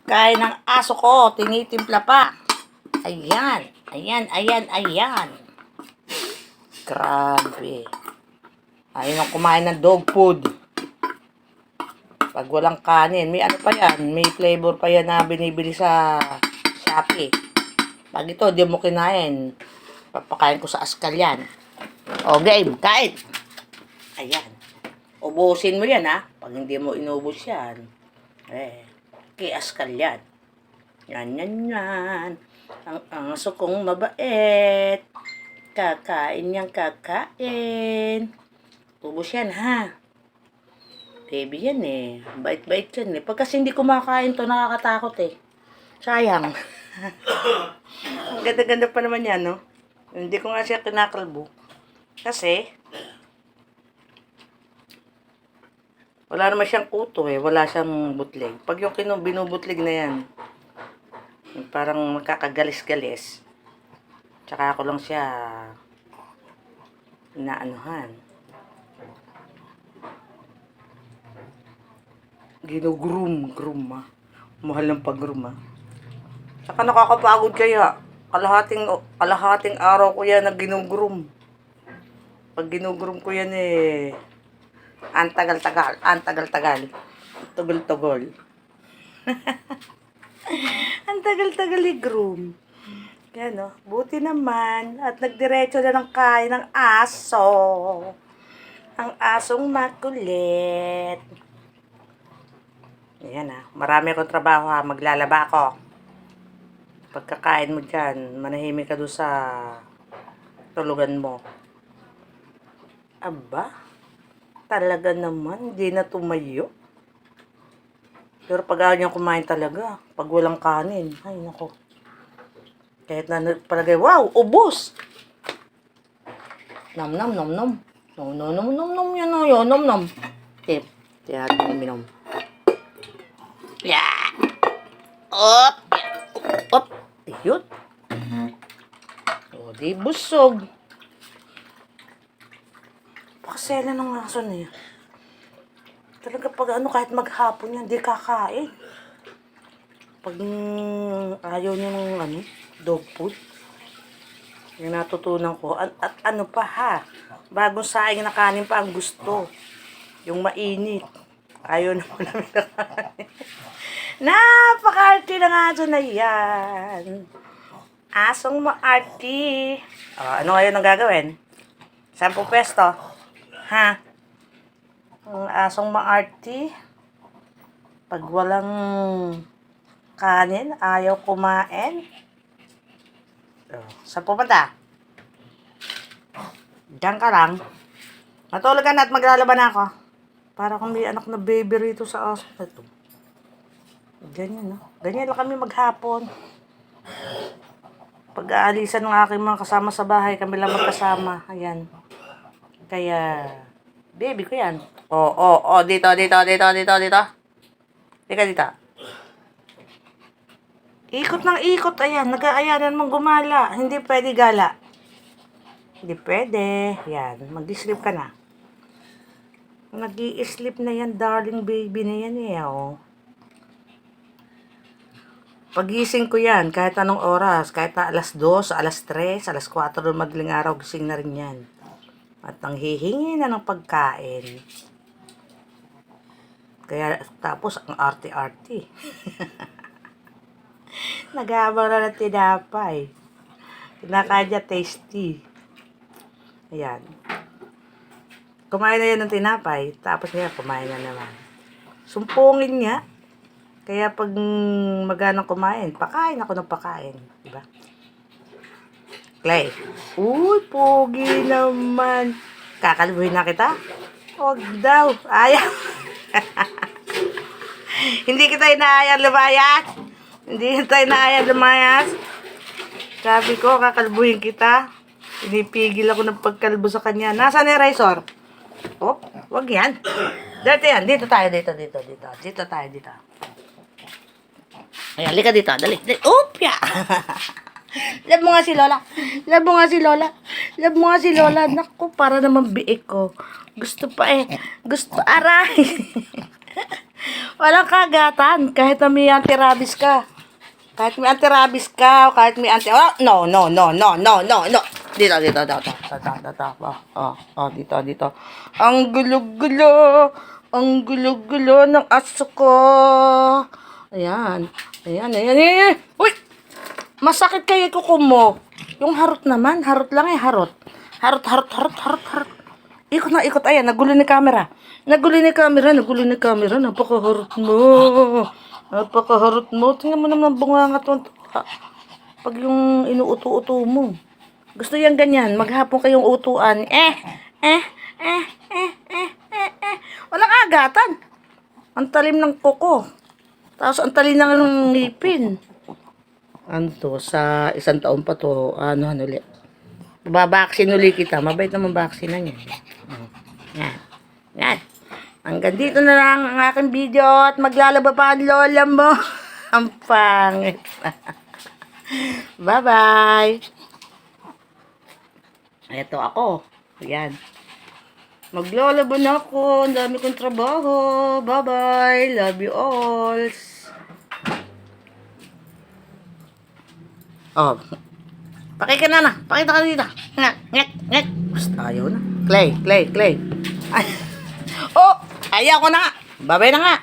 Kain ng aso ko, tinitimpla pa. Ayan, ayan, ayan, ayan. Grabe. Ayaw nang kumain ng dog food. Pag walang kanin, may ano pa yan, may flavor pa yan na binibili sa Shopee. Pag ito, di mo kinain, papakain ko sa askal yan. O, game, kain. Ayan. Ubusin mo yan, ha. Pag hindi mo inubos yan, kay askal yan. Yan, yan, yan. Ang aso kong mabait. Kakain niyang kakain. Ubos yan, ha. Baby yan eh. Bait-bait yan eh. Pag kasi hindi kumakain to, nakakatakot eh. Sayang. Ang ganda-ganda pa naman yan, no? Hindi ko nga siya kinakalbo. Kasi, wala naman siyang kuto eh. Wala siyang butlig. Pag yung binubutlig na yan, parang magkakagalis-galis. Tsaka ako lang siya inaanuhan. Ginugroom ah. Mahal ng pag-groom ah. Saka nakakapagod kaya. Kalahating araw ko yan na ginugroom. Pag ginugroom ko yan eh, ang tagal-tagal. Tugol-tugol. Ang tagal-tagal i-groom. Yan o. Buti naman. At nagdiretso na ng kain ng aso. Ang asong makulit. Ayan ah. Marami akong trabaho ha. Maglalaba ako. Pagkakain mo dyan, manahimik ka doon sa tulugan mo. Aba, talaga naman, hindi na tumayo. Pero pag ayaw niya kumain talaga, pag walang kanin, ay nako. Kahit na palagay, wow, ubos! Nom nom nom nom. Nom nom nom nom nom yan o, yun, nom nom. Tip, tiyan natin uminom. Yeah! Op! Op! Yun. O, di busog. Pakasela ng aso na yan. Talaga pag ano, kahit maghapon yan, di kakain. Pag ayaw niya ng ano, dog food. Yung natutunan ko. At ano pa ha, bagong saing na kanin pa ang gusto. Yung mainit. Ayaw na malamig na kanin. Napaka-arty ng aso na yan. Asong ma-arty. Ano ngayon ang gagawin? 10 pesto. Ha? Ang asong ma-arty. Pag walang kanin, ayaw kumain. Saan pupunta? Diyan ka lang. Matulog ka na at maglalaban ako. Para kung may anak na baby rito sa aso na ito. Ganyan, no? Ganyan lang kami maghapon. Pag-aalisan ng aking mga kasama sa bahay, kami lang magkasama. Ayan. Kaya, baby ko yan. Dito. Dika dito. Ikot ng ikot, ayan. Nag-aayanan mong gumala. Hindi pwede gala. Hindi pwede. Yan, mag-sleep ka na. Nag-i-sleep na yan, darling baby na yan eh, oh. Pagising ko yan, kahit anong oras, kahit na alas 2, alas 3, alas 4, madaling araw, gising na rin yan. At nang hihingi na ng pagkain. Kaya, tapos, ang arte-arte. Naghabang na ng tinapay. Kinakadya tasty. Ayan. Kumain na yan ng tinapay, tapos niya, kumain na naman. Sumpungin niya. Kaya pag maganang kumain, pakain ako ng pakain. Diba? Clay. Uy, pogi naman. Kakalbuhin na kita? Huwag daw. Ayaw. Hindi kita inaayang lumayas. Hindi kita inaayang lumayas. Sabi ko, kakalbuhin kita. Pinipigil ako ng pagkalbo sa kanya. Nasaan yung razor? Oh, wag yan. Dito yan. Dito tayo. Dito tayo. Ayan, lika dito. Dali. Upya! Love mo nga si Lola. Naku, para naman biik ko. Gusto pa eh. Gusto aray. Walang kagatan. Kahit na may anti-rabies ka. Kahit may anti-rabies ka, kahit may anti... Oh, no, no, no, no, no, no, no. Dito, dito, dito, dito, dito. Dito, dito. Ang gulo-gulo. Ang gulo-gulo ng aso ko. Ayan. Ayan, ayan, ayan. Uy! Masakit kay kuko mo. Yung harot naman. Harot lang eh, harot. Harot, harot, harot, harot, harot. Ikot na, ikot. Ayan, nagulo ni camera. Nagulo ni camera, nagulo ni camera. Napakaharot mo. Napakaharot mo. Tingnan mo naman ang bunganga to. Pag yung inuuto-uto mo. Gusto yan ganyan. Maghapon kayong utuan. Walang agatan. Ang talim ng kuko. Tapos ang talim ng ngipin. Ano to? Sa 1 taon pa to. Ano ulit? Babaksin ulit kita. Mabait naman baksinan yan. Yan. Yan. Hanggang dito na lang ang aking video at maglalaba pa ang lola mo. Ang pangit. Bye-bye. Ito ako. Ayan. Maglalaba na ako. Ang dami kong trabaho. Bye-bye. Love you all. Oh. Pakika na na. Pakita ka dito. Ngak, ngak, ngak. Basta ayaw na. Clay, Clay, Clay. Ay. Oh! Ayaw ko na nga. Babay na nga.